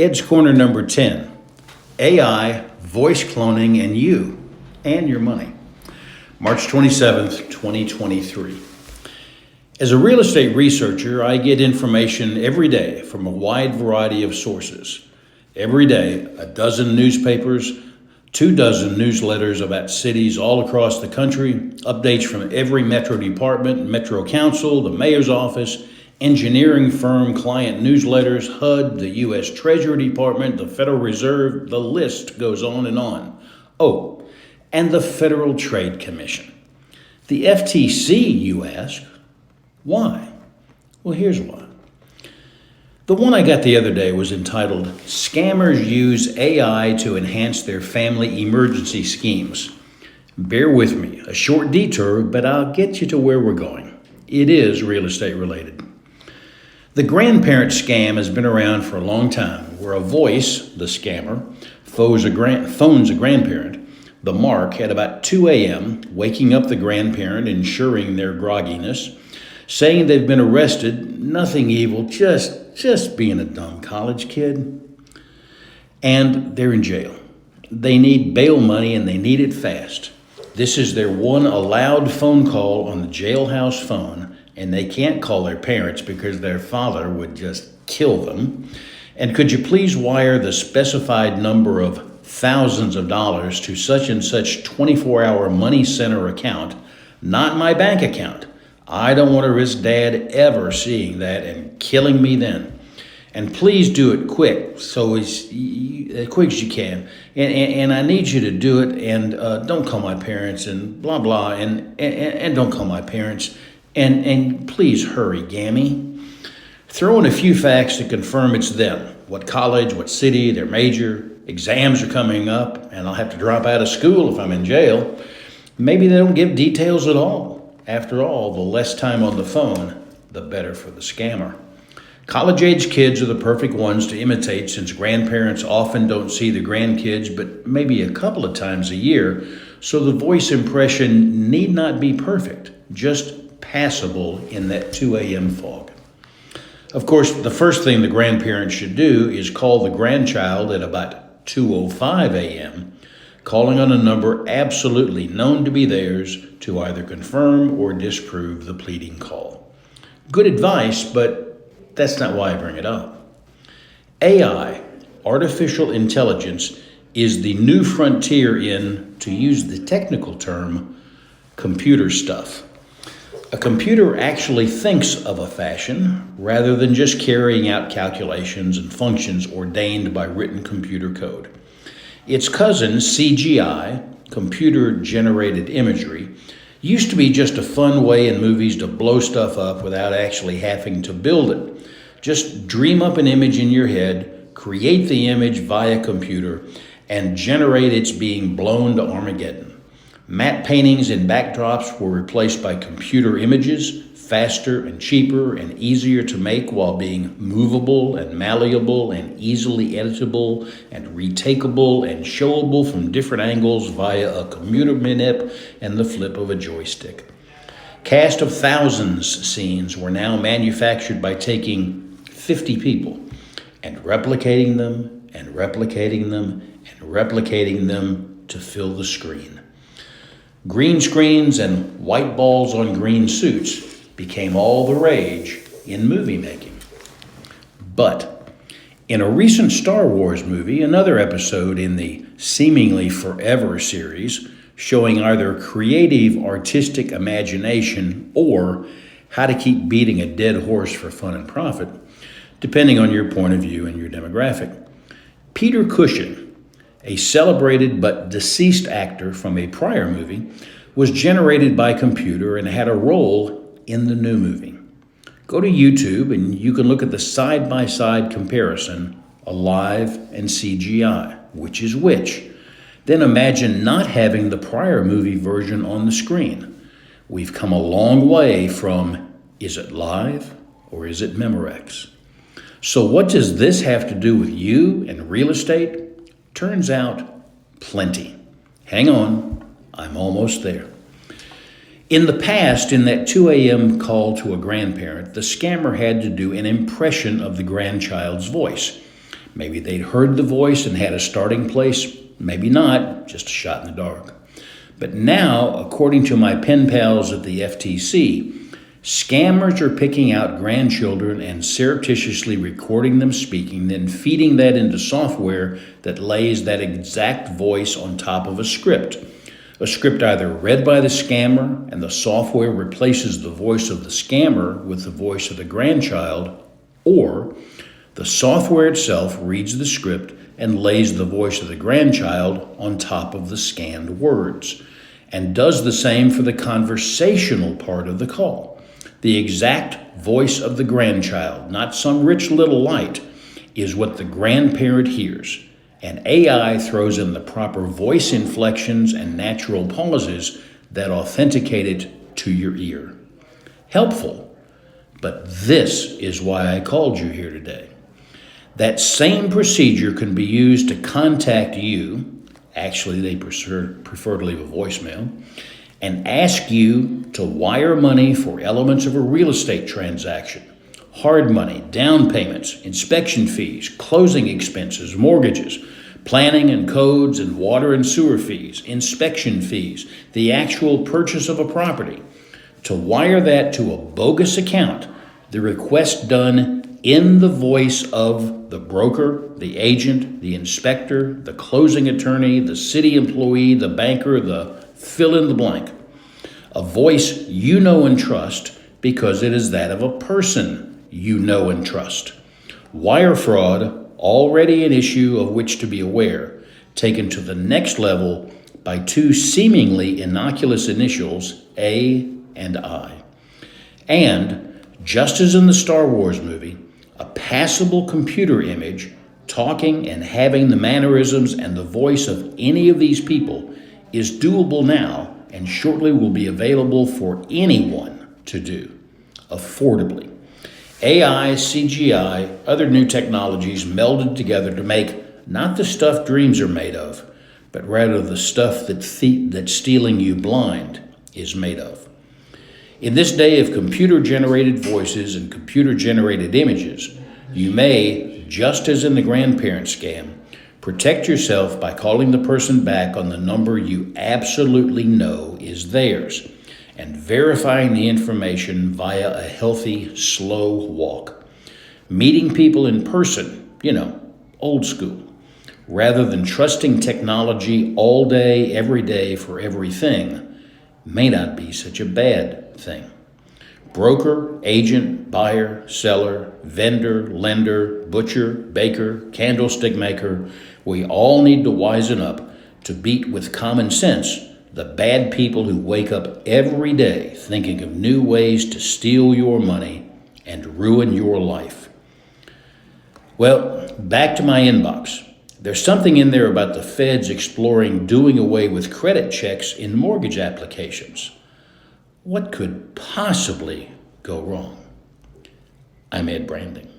Ed's Corner number 10, AI, voice cloning, and you, and your money. March 27th, 2023. As a real estate researcher, I get information every day from a wide variety of sources. Every day, a dozen newspapers, 24 newsletters about cities all across the country, updates from every metro department, metro council, the mayor's office, engineering firm, client newsletters, HUD, the U.S. Treasury Department, the Federal Reserve, the list goes on and on. Oh, and the Federal Trade Commission. The FTC, you ask? Why? Well, here's why. The one I got the other day was entitled, Scammers Use AI to Enhance Their Family Emergency Schemes. Bear with me, a short detour, but I'll get you to where we're going. It is real estate related. The grandparent scam has been around for a long time, where a voice, the scammer, phones a grandparent, the mark, at about 2 a.m., waking up the grandparent, ensuring their grogginess, saying they've been arrested, nothing evil, just being a dumb college kid. And they're in jail. They need bail money and they need it fast. This is their one allowed phone call on the jailhouse phone, and they can't call their parents because their father would just kill them. And could you please wire the specified number of thousands of dollars to such and such 24-hour money center account, not my bank account. I don't want to risk Dad ever seeing that and killing me then. And please do it quick, so as quick as you can. And I need you to do it, and don't call my parents, and blah, blah, and don't call my parents. And please hurry, Gammy. Throw in a few facts to confirm it's them. What college, what city, their major, exams are coming up, and I'll have to drop out of school if I'm in jail. Maybe they don't give details at all. After all, the less time on the phone, the better for the scammer. College-age kids are the perfect ones to imitate, since grandparents often don't see the grandkids but maybe a couple of times a year, so the voice impression need not be perfect, just passable in that 2 a.m. fog. Of course, the first thing the grandparent should do is call the grandchild at about 2:05 a.m., calling on a number absolutely known to be theirs to either confirm or disprove the pleading call. Good advice, but that's not why I bring it up. AI, artificial intelligence, is the new frontier in, to use the technical term, computer stuff. A computer actually thinks of a fashion rather than just carrying out calculations and functions ordained by written computer code. Its cousin, CGI, computer-generated imagery, used to be just a fun way in movies to blow stuff up without actually having to build it. Just dream up an image in your head, create the image via computer, and generate its being blown to Armageddon. Matte paintings and backdrops were replaced by computer images, faster and cheaper and easier to make while being movable and malleable and easily editable and retakeable and showable from different angles via a computer manip and the flip of a joystick. Cast of thousands scenes were now manufactured by taking 50 people and replicating them and replicating them and replicating them to fill the screen. Green screens and white balls on green suits became all the rage in movie making. But in a recent Star Wars movie, another episode in the seemingly forever series, showing either creative artistic imagination or how to keep beating a dead horse for fun and profit, depending on your point of view and your demographic. Peter Cushing, a celebrated but deceased actor from a prior movie, was generated by computer and had a role in the new movie. Go to YouTube and you can look at the side-by-side comparison, alive and CGI, which is which. Then imagine not having the prior movie version on the screen. We've come a long way from, is it live or is it Memorex? So what does this have to do with you and real estate? Turns out, plenty. Hang on, I'm almost there. In the past, in that 2 a.m. call to a grandparent, the scammer had to do an impression of the grandchild's voice. Maybe they'd heard the voice and had a starting place. Maybe not, just a shot in the dark. But now, according to my pen pals at the FTC, scammers are picking out grandchildren and surreptitiously recording them speaking, then feeding that into software that lays that exact voice on top of a script. A script either read by the scammer and the software replaces the voice of the scammer with the voice of the grandchild, or the software itself reads the script and lays the voice of the grandchild on top of the scanned words, and does the same for the conversational part of the call. The exact voice of the grandchild, not some rich little light, is what the grandparent hears. And AI throws in the proper voice inflections and natural pauses that authenticate it to your ear. Helpful, but this is why I called you here today. That same procedure can be used to contact you, actually they prefer to leave a voicemail, and ask you to wire money for elements of a real estate transaction. Hard money, down payments, inspection fees, closing expenses, mortgages, planning and codes and water and sewer fees, inspection fees, the actual purchase of a property. To wire that to a bogus account, the request done in the voice of the broker, the agent, the inspector, the closing attorney, the city employee, the banker, the fill in the blank. A voice you know and trust because it is that of a person you know and trust. Wire fraud, already an issue of which to be aware, taken to the next level by two seemingly innocuous initials, A and I. And, just as in the Star Wars movie, a passable computer image talking and having the mannerisms and the voice of any of these people is doable now and shortly will be available for anyone to do, affordably. AI, CGI, other new technologies melded together to make not the stuff dreams are made of, but rather the stuff that's stealing you blind is made of. In this day of computer-generated voices and computer-generated images, you may, just as in the grandparent scam, protect yourself by calling the person back on the number you absolutely know is theirs, and verifying the information via a healthy, slow walk. Meeting people in person, old school, rather than trusting technology all day, every day for everything, may not be such a bad thing. Broker, agent, buyer, seller, vendor, lender, butcher, baker, candlestick maker, we all need to wisen up to beat with common sense the bad people who wake up every day thinking of new ways to steal your money and ruin your life. Well, back to my inbox. There's something in there about the feds exploring doing away with credit checks in mortgage applications. What could possibly go wrong? I'm Ed Branding.